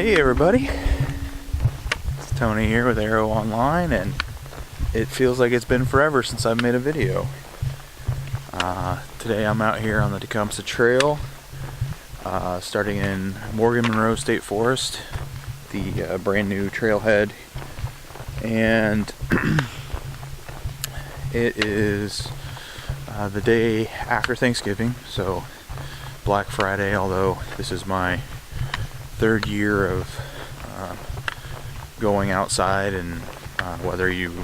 Hey everybody, it's Tony here with ARO-Online, and it feels like it's been forever since I've made a video. Today I'm out here on the Tecumseh Trail, starting in Morgan Monroe State Forest, the brand new trailhead, and it is the day after Thanksgiving, so Black Friday, although this is my third year of going outside, and whether you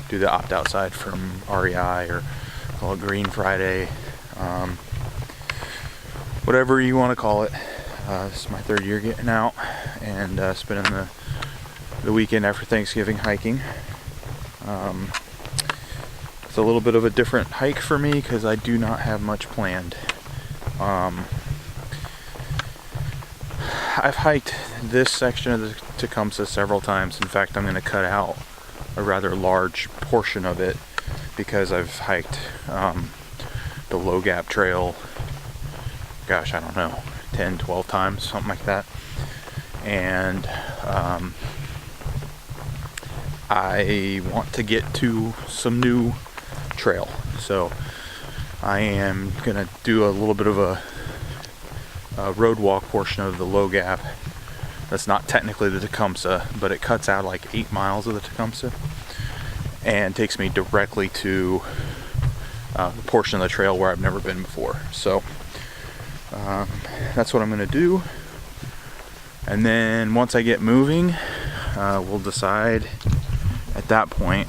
do the opt outside from REI or call it Green Friday, whatever you want to call it, this is my third year getting out and spending the weekend after Thanksgiving hiking. It's a little bit of a different hike for me because I do not have much planned. I've hiked this section of the Tecumseh several times. In fact, I'm going to cut out a rather large portion of it because I've hiked the Low Gap Trail, gosh, I don't know, 10, 12 times, something like that. And I want to get to some new trail. So I am going to do a little bit of a road walk portion of the Low Gap. That's not technically the Tecumseh, but it cuts out like 8 miles of the Tecumseh and takes me directly to the portion of the trail where I've never been before. So that's what I'm going to do, and then once I get moving, we'll decide at that point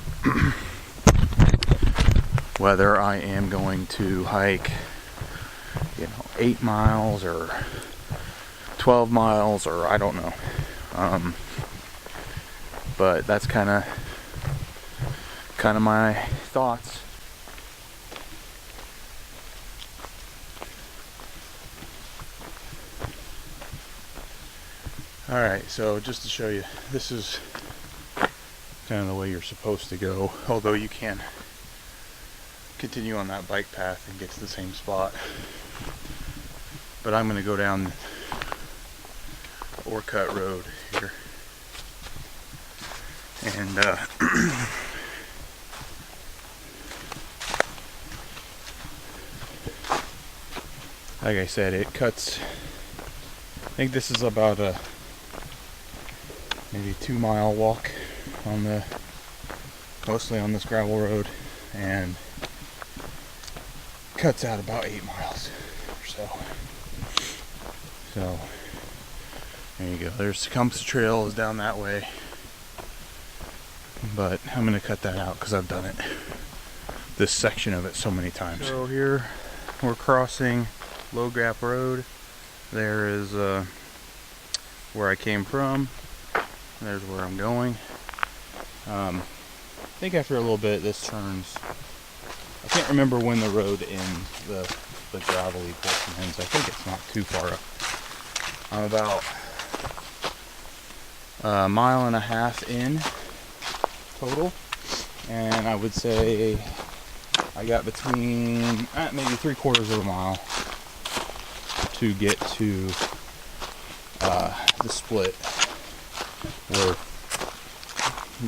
whether I am going to hike 8 miles or 12 miles, or I don't know. But that's kind of my thoughts. Alright, so just to show you, this is kind of the way you're supposed to go, although you can continue on that bike path and get to the same spot. But I'm going to go down Orcut Road here, and like I said, it cuts. I think this is about a maybe 2 mile walk on mostly on this gravel road, and cuts out about 8 miles or so. So there you go. There's Tecumseh Trail is down that way, but I'm going to cut that out because I've done it, this section of it, so many times. So here we're crossing Low Gap Road. There is where I came from. There's where I'm going. I think after a little bit this turns. I can't remember when the road ends, the gravelly portion ends. I think it's not too far up. I'm about a mile and a half in total, and I would say I got between maybe 3/4 of a mile to get to the split where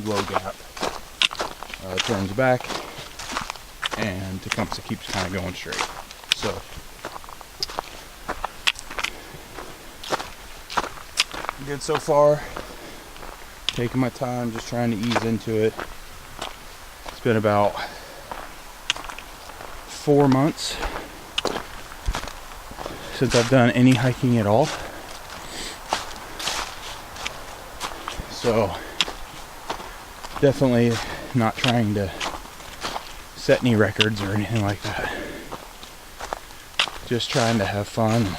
Low Gap turns back and Tecumseh keeps kind of going straight. So good so far. Taking my time, just trying to ease into it. It's been about 4 months since I've done any hiking at all. So definitely not trying to set any records or anything like that. Just trying to have fun,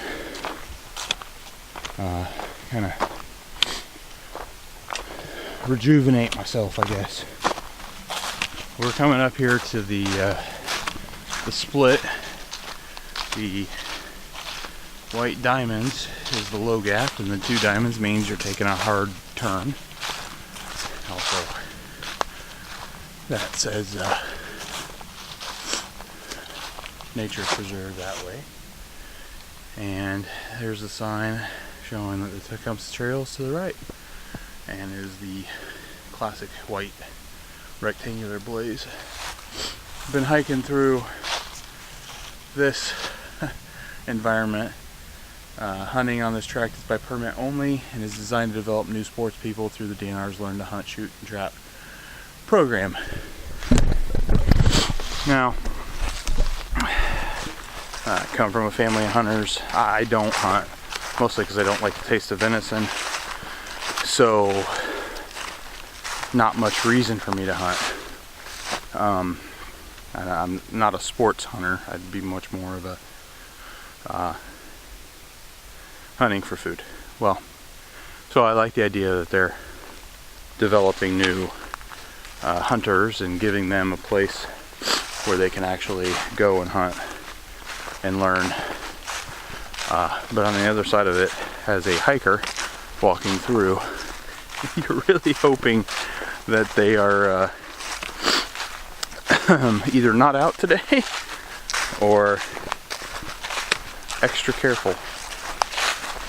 kind of rejuvenate myself, I guess. We're coming up here to the split. The white diamonds is the Low Gap, and the 2 diamonds means you're taking a hard turn. Also, that says nature preserved that way. And there's a sign showing that the Tecumseh Trail is to the right and is the classic white rectangular blaze. I've been hiking through this environment. Hunting on this track is by permit only and is designed to develop new sports people through the DNR's Learn to Hunt, Shoot, and Trap program. Now, I come from a family of hunters. I don't hunt, mostly because I don't like the taste of venison. So, not much reason for me to hunt. And I'm not a sports hunter. I'd be much more of a hunting for food. Well, so I like the idea that they're developing new hunters and giving them a place where they can actually go and hunt and learn. But on the other side of it, as a hiker walking through, you're really hoping that they are either not out today or extra careful,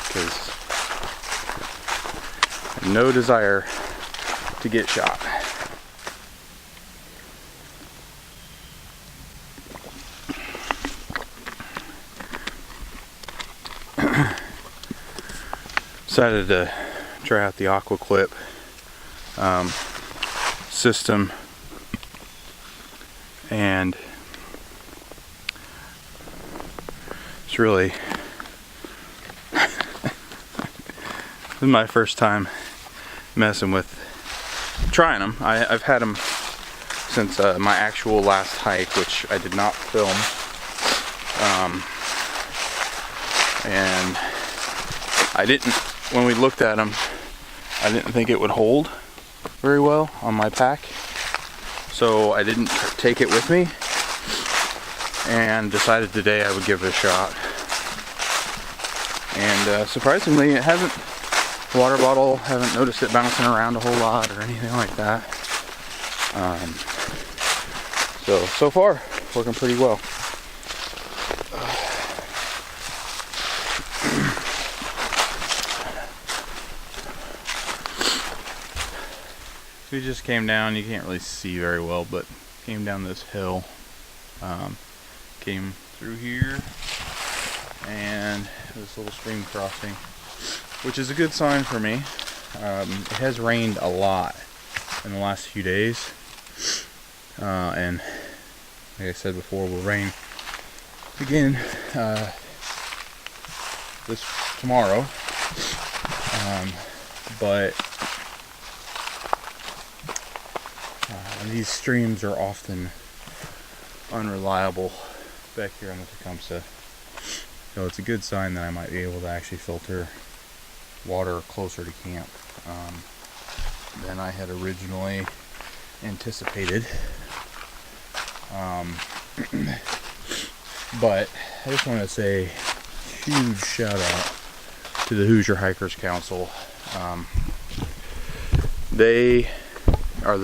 because no desire to get shot. Decided to try out the Aqua Clip system, and it's really this is my first time messing with trying them. I've had them since my actual last hike, which I did not film, and I didn't, when we looked at them, I didn't think it would hold very well on my pack, so I didn't take it with me, and decided today I would give it a shot. And surprisingly, it hasn't, the water bottle, haven't noticed it bouncing around a whole lot or anything like that. So far, working pretty well. We just came down, you can't really see very well, but came down this hill, came through here, and this little stream crossing, which is a good sign for me. It has rained a lot in the last few days, and like I said before, will rain again tomorrow, but these streams are often unreliable back here on the Tecumseh, so it's a good sign that I might be able to actually filter water closer to camp than I had originally anticipated. But I just want to say huge shout out to the Hoosier Hikers Council. They are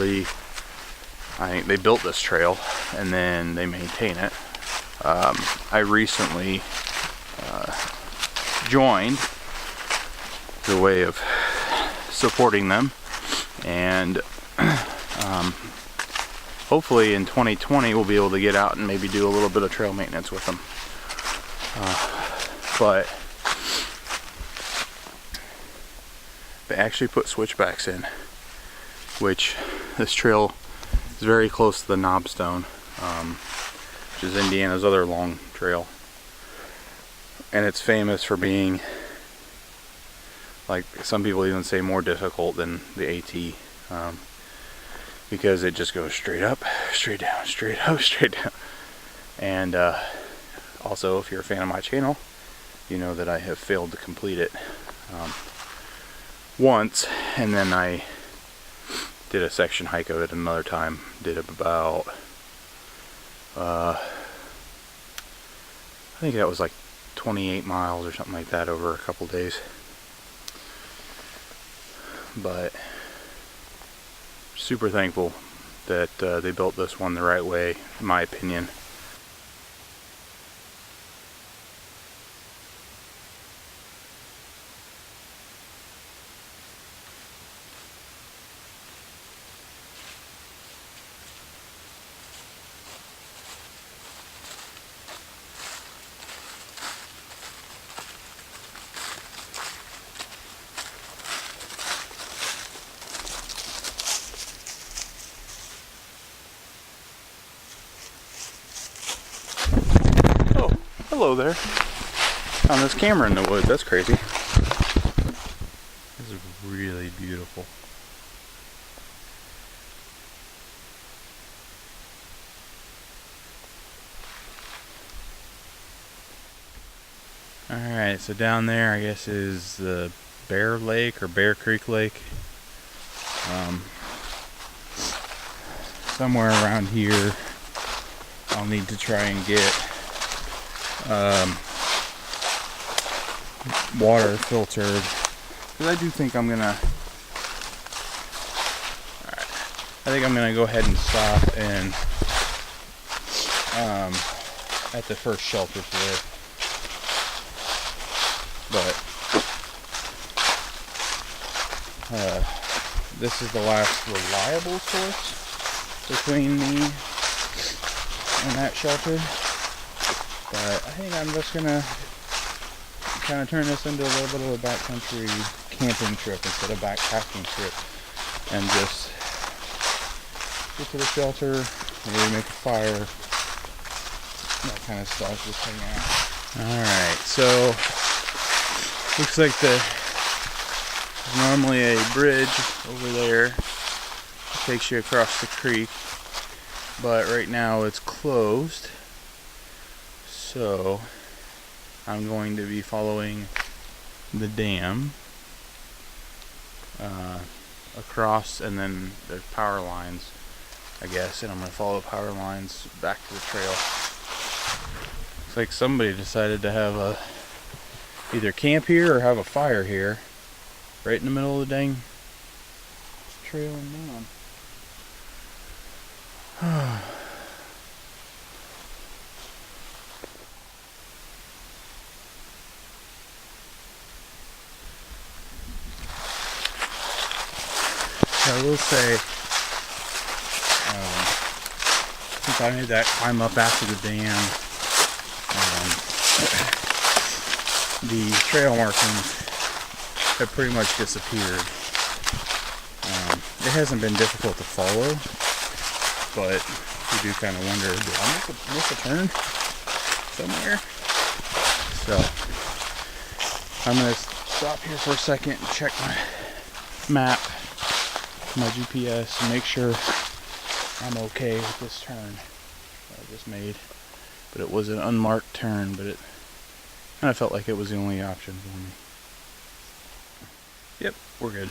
I think they built this trail and then they maintain it. I recently joined the way of supporting them, and hopefully in 2020 we'll be able to get out and maybe do a little bit of trail maintenance with them. But they actually put switchbacks in, which this trail is very close to the Knobstone, which is Indiana's other long trail, and it's famous for being, like some people even say, more difficult than the AT, because it just goes straight up, straight down, straight up, straight down. And also, if you're a fan of my channel, you know that I have failed to complete it once, and then I did a section hike of it another time. Did about I think that was like 28 miles or something like that over a couple days. But super thankful that they built this one the right way, in my opinion. hello there. Found this camera in the woods. That's crazy. This is really beautiful. Alright, so down there I guess is the Bear Lake or Bear Creek Lake. Somewhere around here I'll need to try and get water filtered, because I do think I'm gonna go ahead and stop and at the first shelter today. But this is the last reliable source between me and that shelter. But I think I'm just gonna kind of turn this into a little bit of a backcountry camping trip instead of backpacking trip, and just get to the shelter, maybe make a fire, that kind of stuff, just hang out. Alright, so looks like there's normally a bridge over there that takes you across the creek, but right now it's closed. So I'm going to be following the dam across, and then there's power lines, I guess, and I'm going to follow the power lines back to the trail. Looks like somebody decided to have a either camp here or have a fire here, right in the middle of the dang trail and dam. I will say, since I made that climb up after the dam, the trail markings have pretty much disappeared. It hasn't been difficult to follow, but you do kind of wonder, did I miss a turn somewhere? So I'm going to stop here for a second and check my map, my GPS, and make sure I'm okay with this turn that I just made. But it was an unmarked turn, but it kind of felt like it was the only option for me. Yep, we're good.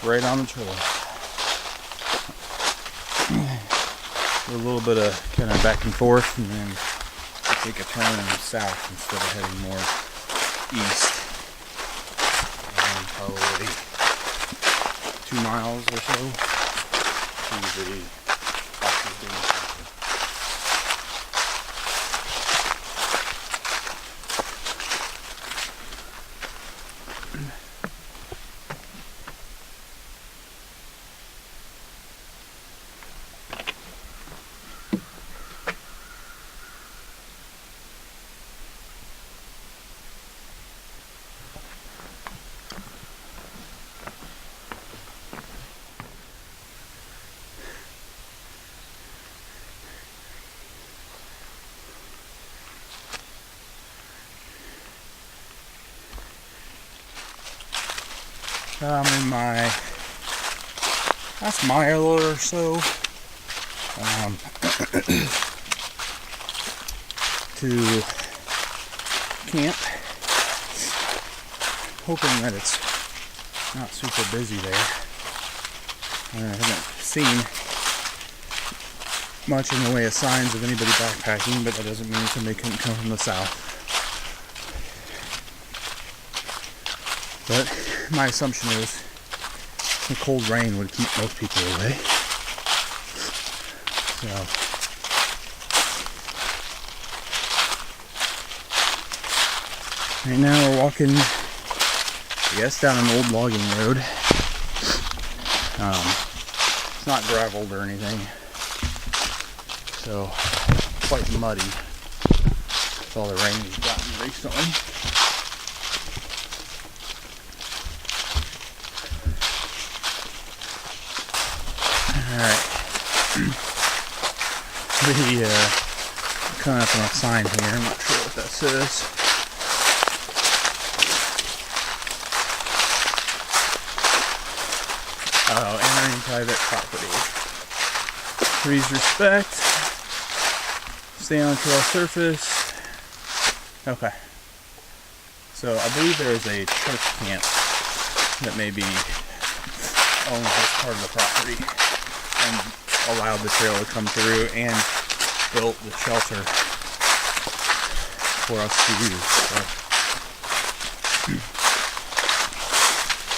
Right on the trail. A little bit of kind of back and forth, and then take a turn south instead of heading more east. And probably 2 miles or so to the Fox's Dam Center. I'm in my last mile or so to camp, hoping that it's not super busy there. I haven't seen much in the way of signs of anybody backpacking, but that doesn't mean somebody couldn't come from the south. But my assumption is the cold rain would keep most people away. So right now we're walking, I guess, down an old logging road. It's not graveled or anything, so quite muddy with all the rain we've gotten recently. Alright. The coming up on a sign here. I'm not sure what that says. Oh, entering private property. Please respect. Stay on trail surface. Okay. So I believe there is a church camp that maybe owns this part of the property and allowed the trail to come through and built the shelter for us to use. So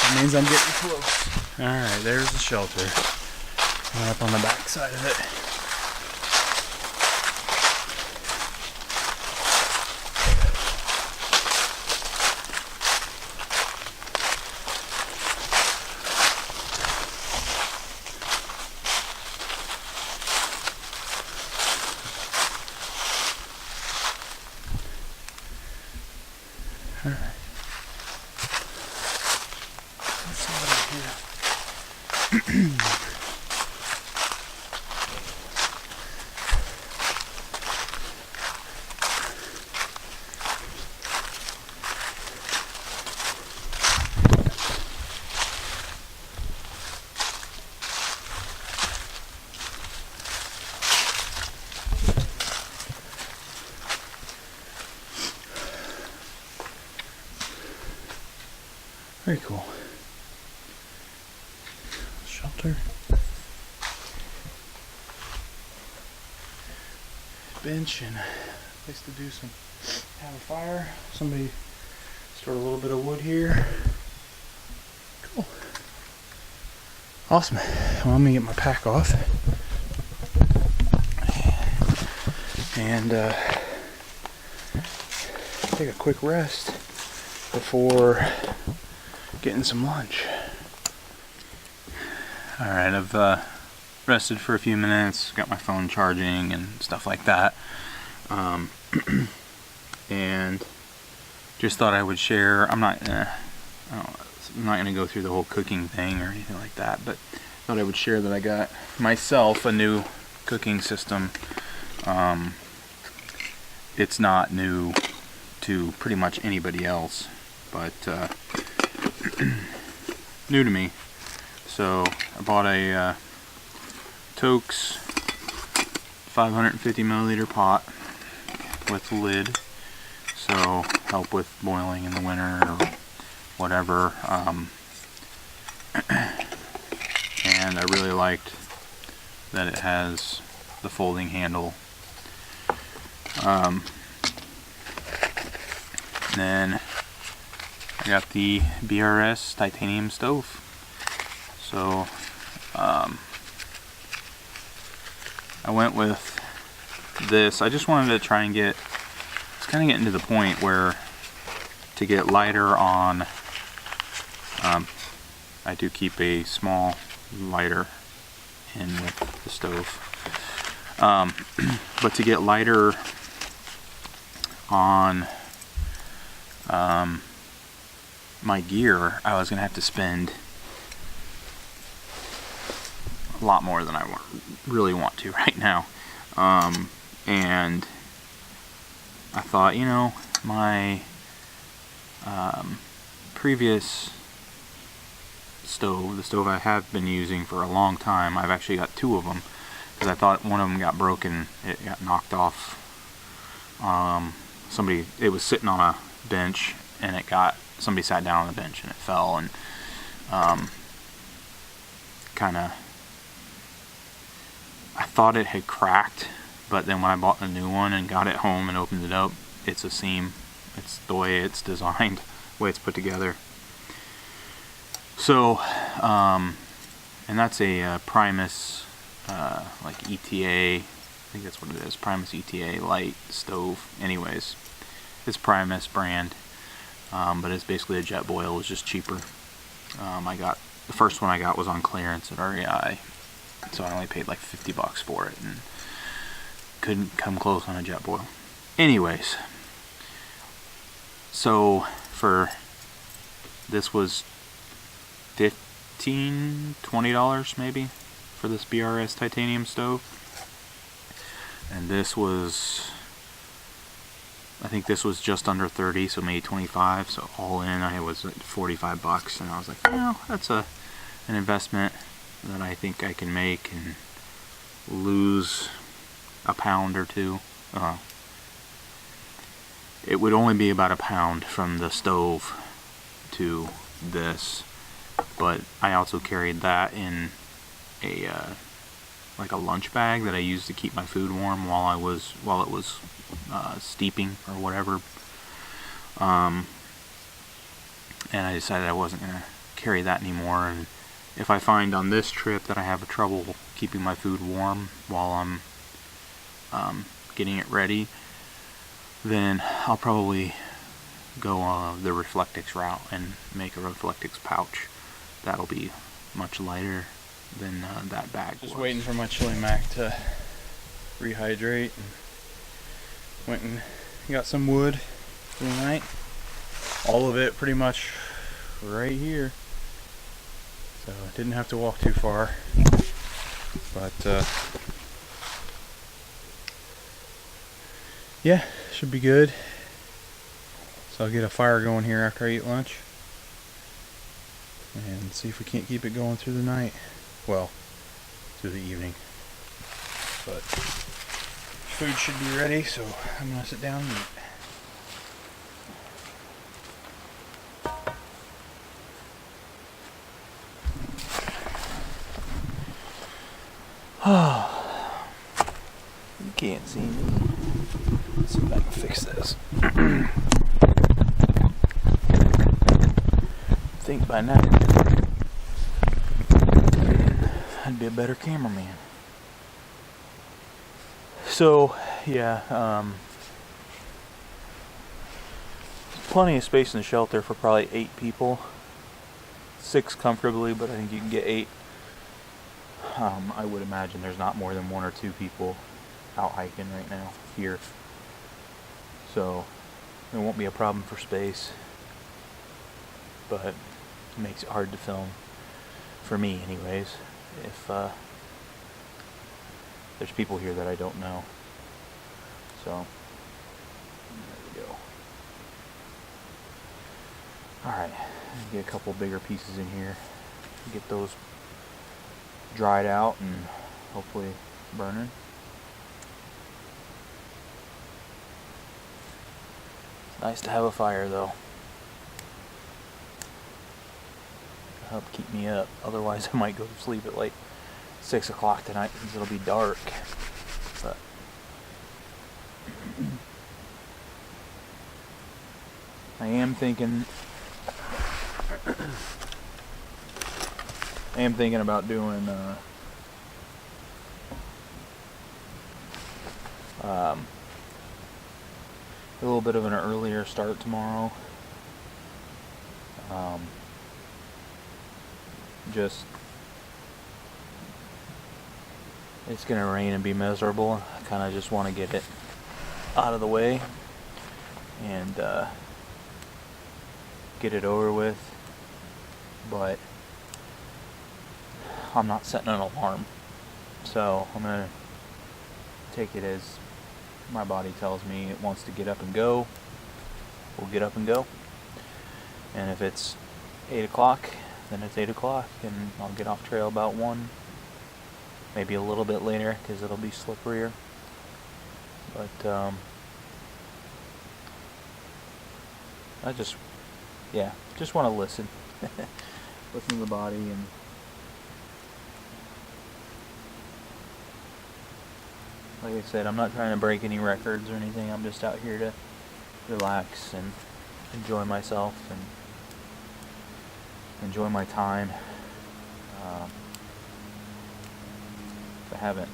that means I'm getting close. Alright, there's the shelter. Right up on the back side of it. Alright. Let's see what I have. Very cool. Shelter. Bench and place to do some, have a fire. Somebody stored a little bit of wood here. Cool. Awesome. Well, let me get my pack off. And take a quick rest before getting some lunch. Alright, I've rested for a few minutes, got my phone charging and stuff like that. And just thought I would share, I'm not gonna go through the whole cooking thing or anything like that, but thought I would share that I got myself a new cooking system. It's not new to pretty much anybody else, but new to me. So I bought a Tecumseh 550 milliliter pot with a lid, so help with boiling in the winter or whatever. And I really liked that it has the folding handle. Then I got the BRS titanium stove. So I went with this. I just wanted to try and get, it's kind of getting to the point where to get lighter on, I do keep a small lighter in with the stove. But to get lighter on my gear, I was going to have to spend a lot more than I really want to right now. And I thought, you know, my previous stove, the stove I have been using for a long time, I've actually got two of them, because I thought one of them got broken, it got knocked off. It was sitting on a bench, and somebody sat down on the bench and it fell, and I thought it had cracked, but then when I bought the new one and got it home and opened it up, it's a seam. It's the way it's designed, the way it's put together. So, and that's a Primus, like ETA, I think that's what it is, Primus ETA light stove. Anyways, it's Primus brand, but it's basically a jet boil. It was just cheaper. The first one I got was on clearance at REI, so I only paid like $50 for it, and couldn't come close on a jet boil. Anyways, so this was $20 maybe for this BRS titanium stove, and this was I think this was just under 30, so maybe 25. So all in, I was at 45 bucks, and I was like, that's an investment that I think I can make and lose a pound or two. It would only be about a pound from the stove to this, but I also carried that in a like a lunch bag that I used to keep my food warm while it was steeping or whatever. And I decided I wasn't gonna carry that anymore. And if I find on this trip that I have trouble keeping my food warm while I'm getting it ready, then I'll probably go the Reflectix route and make a Reflectix pouch. That'll be much lighter than that bag. Just waiting for my chili mac to rehydrate, and went and got some wood for the night. All of it pretty much right here, so I didn't have to walk too far, but yeah, should be good. So I'll get a fire going here after I eat lunch and see if we can't keep it going through the night. Well, through the evening. But food should be ready, so I'm gonna sit down and eat. You can't see me. Let's see if I can fix this. I think by now I'd be a better cameraman. So yeah, plenty of space in the shelter for probably 8 people. 6 comfortably, but I think you can get 8. I would imagine there's not more than 1 or 2 people out hiking right now here, so it won't be a problem for space, but it makes it hard to film, for me anyways, if there's people here that I don't know. So there we go. Alright, get a couple bigger pieces in here, get those dried out and hopefully burning. It's nice to have a fire though. It'll help keep me up. Otherwise I might go to sleep at like 6 o'clock tonight since it'll be dark. But I am thinking about doing a little bit of an earlier start tomorrow. Just it's gonna rain and be miserable. I kind of just want to get it out of the way and get it over with, but I'm not setting an alarm, so I'm gonna take it as my body tells me it wants to get up and go. We'll get up and go, and if it's 8 o'clock, then it's 8 o'clock, and I'll get off trail about 1, maybe a little bit later because it'll be slipperier, but I just want to listen listen to the body. And like I said, I'm not trying to break any records or anything. I'm just out here to relax and enjoy myself and enjoy my time. I haven't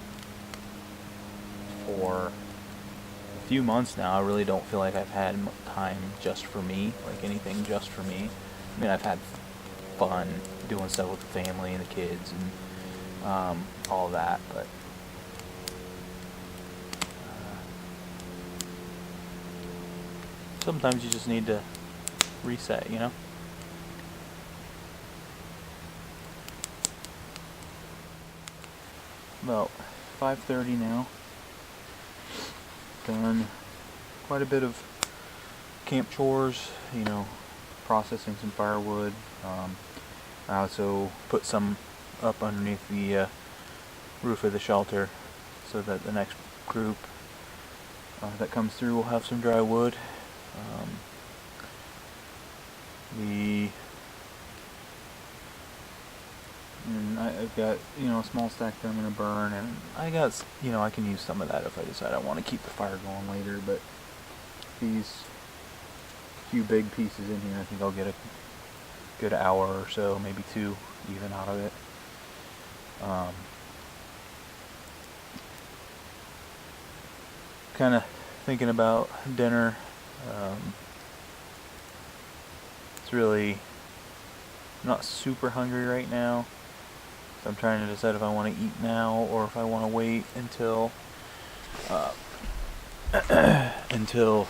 for a few months now. I really don't feel like I've had time just for me, like anything just for me. I mean, I've had fun doing stuff with the family and the kids and all of that, but sometimes you just need to reset, you know? About 5:30 now. Done quite a bit of camp chores, you know, processing some firewood. I also put some up underneath the roof of the shelter so that the next group that comes through will have some dry wood. I've got, you know, a small stack that I'm going to burn, and I got, you know, I can use some of that if I decide I want to keep the fire going later, but these few big pieces in here, I think I'll get a good hour or so, maybe 2 even out of it. Kind of thinking about dinner. It's really not super hungry right now, so I'm trying to decide if I want to eat now or if I want to wait until until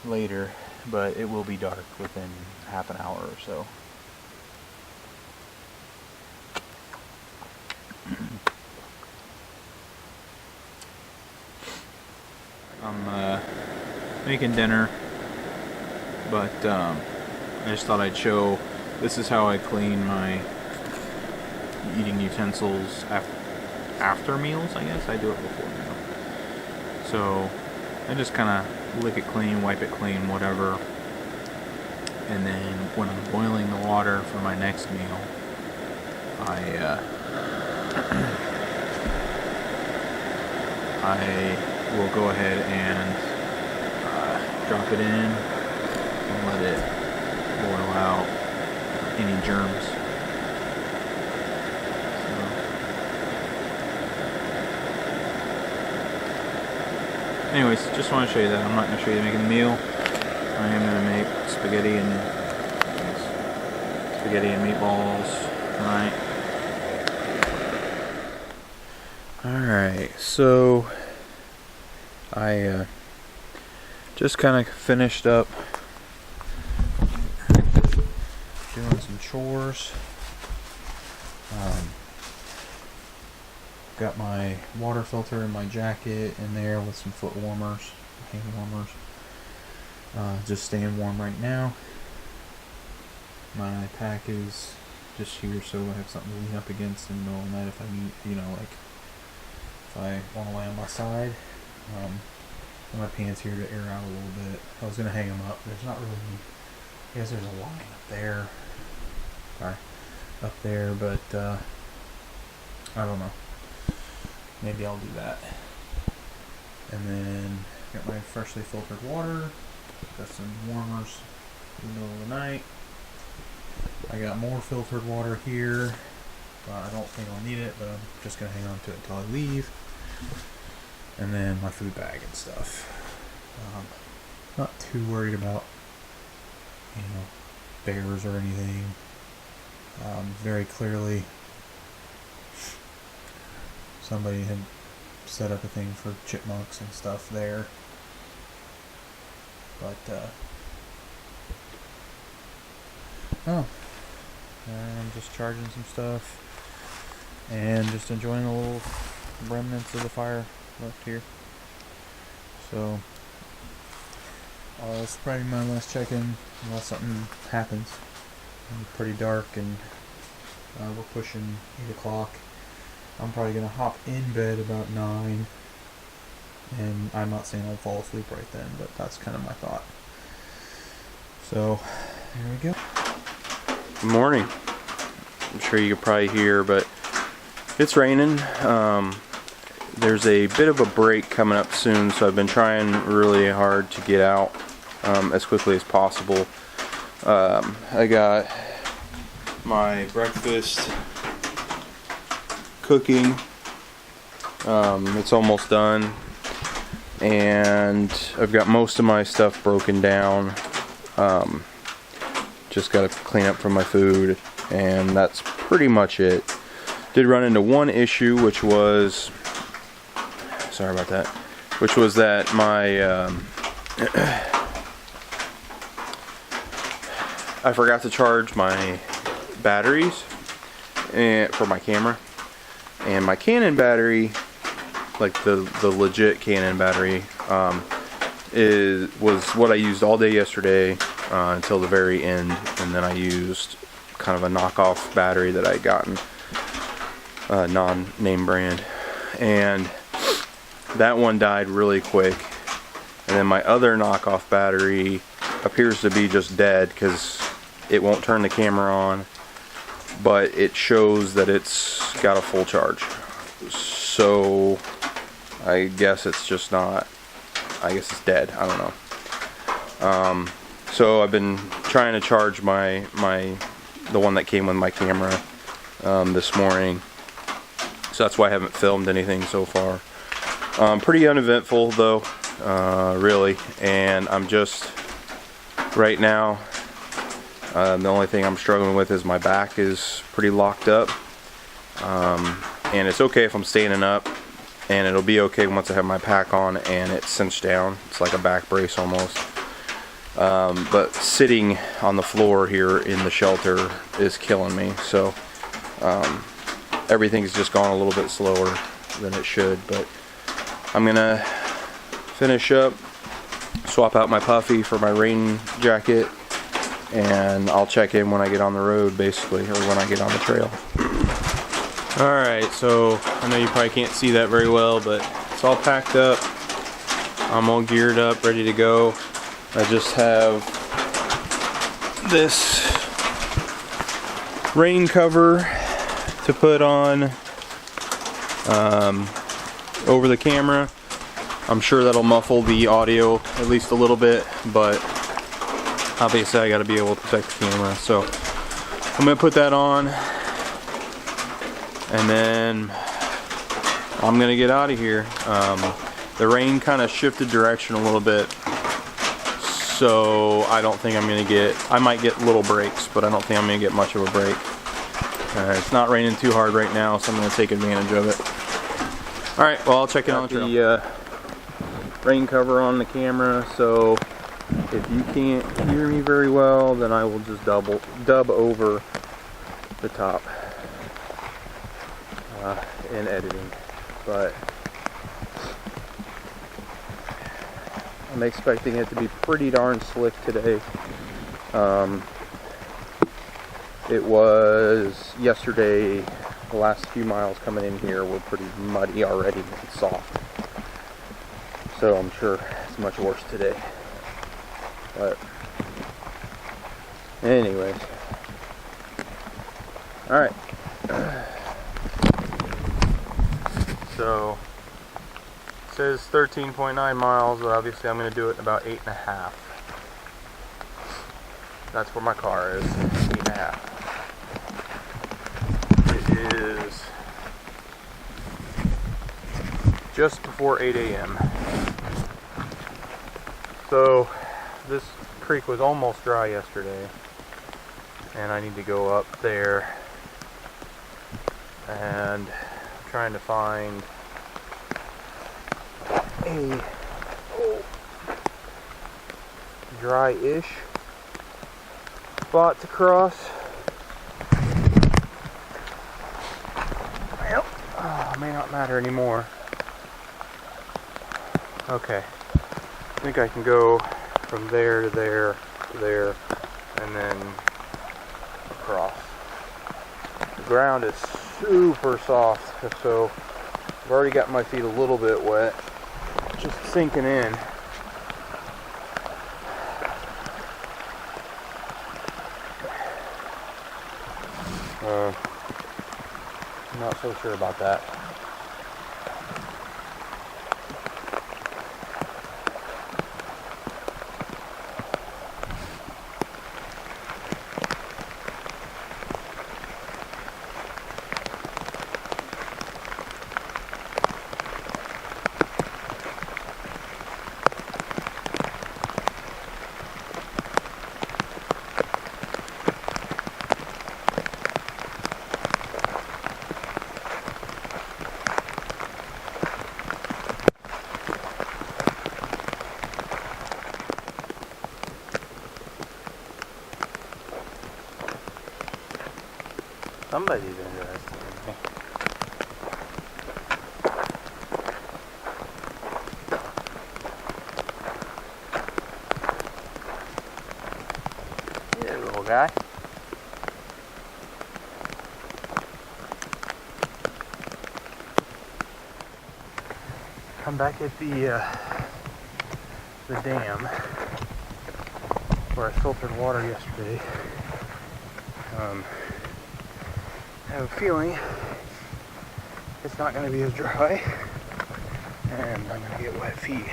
later, but it will be dark within half an hour or so. I'm making dinner, but I just thought I'd show, this is how I clean my eating utensils after meals, I guess. I do it before meal. So I just kind of lick it clean, wipe it clean, whatever. And then when I'm boiling the water for my next meal, I will go ahead and drop it in and let it boil out any germs. So, anyways, just want to show you that. I'm not going to show you making the meal. I am going to make spaghetti and meatballs tonight. Alright, so I just kind of finished up doing some chores. Got my water filter in my jacket in there with some foot warmers, hand warmers. Just staying warm right now. My pack is just here so I have something to lean up against in the middle of the night if I need, you know, like if I want to lay on my side. My pants here to air out a little bit. I was going to hang them up. There's not really, I guess there's a line up there. Sorry. Up there, but I don't know. Maybe I'll do that. And then got my freshly filtered water. Got some warmers in the middle of the night. I got more filtered water here. I don't think I'll need it, but I'm just going to hang on to it until I leave. And then my food bag and stuff. Not too worried about, you know, bears or anything. Very clearly, somebody had set up a thing for chipmunks and stuff there. But, I'm just charging some stuff and just enjoying the little remnants of the fire left here. So it's probably my last check-in unless something happens. It's pretty dark and we're pushing 8 o'clock. I'm probably going to hop in bed about 9, and I'm not saying I'll fall asleep right then, but that's kind of my thought. So here we go. Good morning. I'm sure you could probably hear, but it's raining. There's a bit of a break coming up soon, so I've been trying really hard to get out as quickly as possible. I got my breakfast cooking. It's almost done, and I've got most of my stuff broken down. Just got to clean up from my food, and that's pretty much it. Did run into one issue, which was, sorry about that, which was that my I forgot to charge my batteries for my camera, and my Canon battery, like the legit Canon battery, was what I used all day yesterday until the very end, and then I used kind of a knockoff battery that I had gotten, non-name brand, and that one died really quick. And then my other knockoff battery appears to be just dead because it won't turn the camera on, but it shows that it's got a full charge. So I guess it's just not, I guess it's dead, I don't know. So I've been trying to charge the one that came with my camera this morning, so that's why I haven't filmed anything so far. Pretty uneventful though, really, and I'm just, right now, the only thing I'm struggling with is my back is pretty locked up, and it's okay if I'm standing up, and it'll be okay once I have my pack on and it's cinched down. It's like a back brace almost. But sitting on the floor here in the shelter is killing me, so everything's just gone a little bit slower than it should. But I'm gonna finish up, swap out my puffy for my rain jacket, and I'll check in when I get on the road, basically, or when I get on the trail. Alright, so I know you probably can't see that very well, but it's all packed up. I'm all geared up, ready to go. I just have this rain cover to put on over the camera. I'm sure that'll muffle the audio at least a little bit, but obviously I gotta be able to protect the camera, so I'm gonna put that on, and then I'm gonna get out of here. The rain kind of shifted direction a little bit, so I don't think I'm gonna get, I might get little breaks, but I don't think I'm gonna get much of a break. It's not raining too hard right now, so I'm gonna take advantage of it. Alright, well, I'll check in on the rain cover on the camera, so if you can't hear me very well, then I will just dub over the top in editing. But I'm expecting it to be pretty darn slick today. It was yesterday, the last few miles coming in here were pretty muddy already and soft. So I'm sure it's much worse today. But anyways, all right. So it says 13.9 miles, but obviously I'm going to do it in about 8.5. That's where my car is, 8.5. It is just before 8 a.m. So this creek was almost dry yesterday, and I need to go up there, and I'm trying to find a dry-ish spot to cross. Well, it may not matter anymore. Okay, I think I can go from there to there to there, and then across. The ground is super soft, so I've already got my feet a little bit wet, just sinking in. I'm not so sure about that. Somebody's interested in me. guy. I'm back at the dam where I filtered water yesterday. I have a feeling it's not going to be as dry, and I'm going to get wet feet.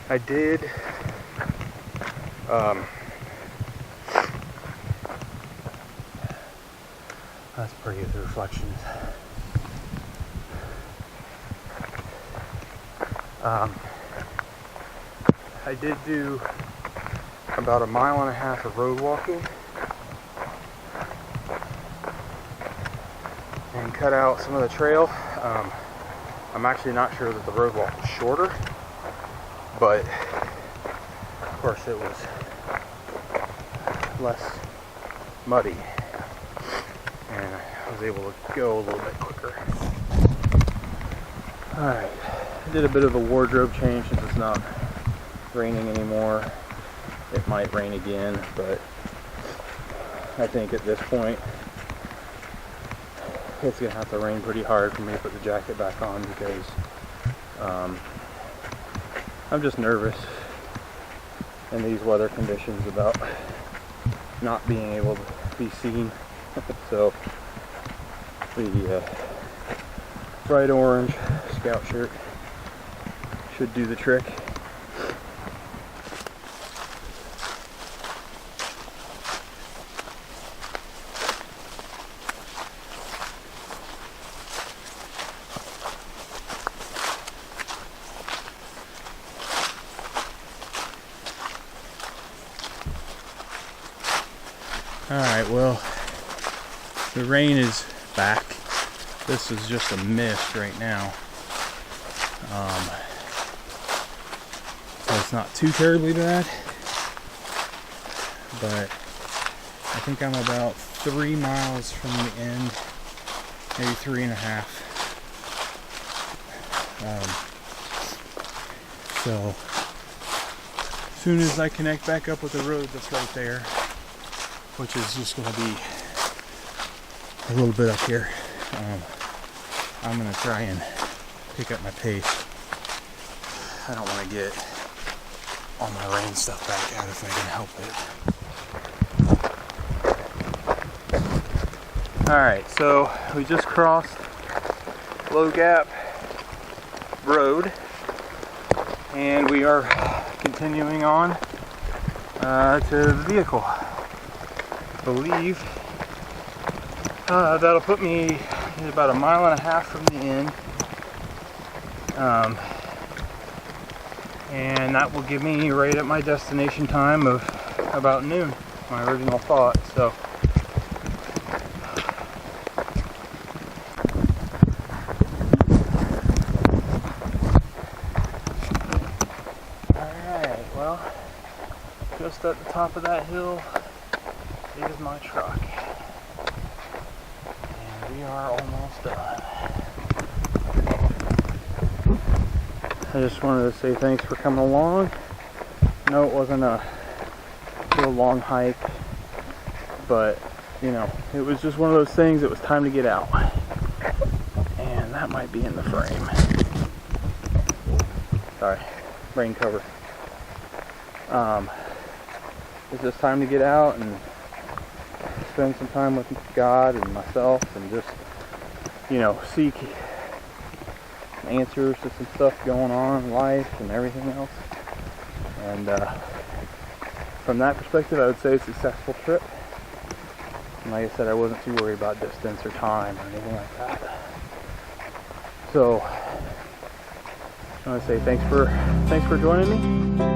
I did that's pretty good, the reflections. I did do about 1.5 miles of road walking and cut out some of the trail. I'm actually not sure that the road walk was shorter, but of course it was less muddy and I was able to go a little bit quicker. Alright, I did a bit of a wardrobe change since it's not raining anymore. It might rain again, but I think at this point it's gonna have to rain pretty hard for me to put the jacket back on, because I'm just nervous in these weather conditions about not being able to be seen. So the bright orange scout shirt should do the trick. Alright, well, the rain is back. This is just a mist right now. So it's not too terribly bad, but I think I'm about 3 miles from the end, maybe 3.5. So as soon as I connect back up with the road that's right there, which is just going to be a little bit up here, I'm going to try and pick up my pace. I don't want to get all my rain stuff back out if I can help it. Alright, so we just crossed Low Gap Road and we are continuing on to the vehicle. I believe that'll put me about 1.5 miles from the end, and that will give me right at my destination time of about noon, my original thought. So alright, well, just at the top of that hill is my truck, and we are almost done. I just wanted to say thanks for coming along. No, it wasn't a real long hike, but you know, it was just one of those things. It was time to get out, and that might be in the frame. Sorry, rain cover. It's just time to get out and spend some time with God and myself, and just, you know, seek answers to some stuff going on in life and everything else. And from that perspective, I would say it's a successful trip. And like I said, I wasn't too worried about distance or time or anything like that. So I want to say thanks for joining me.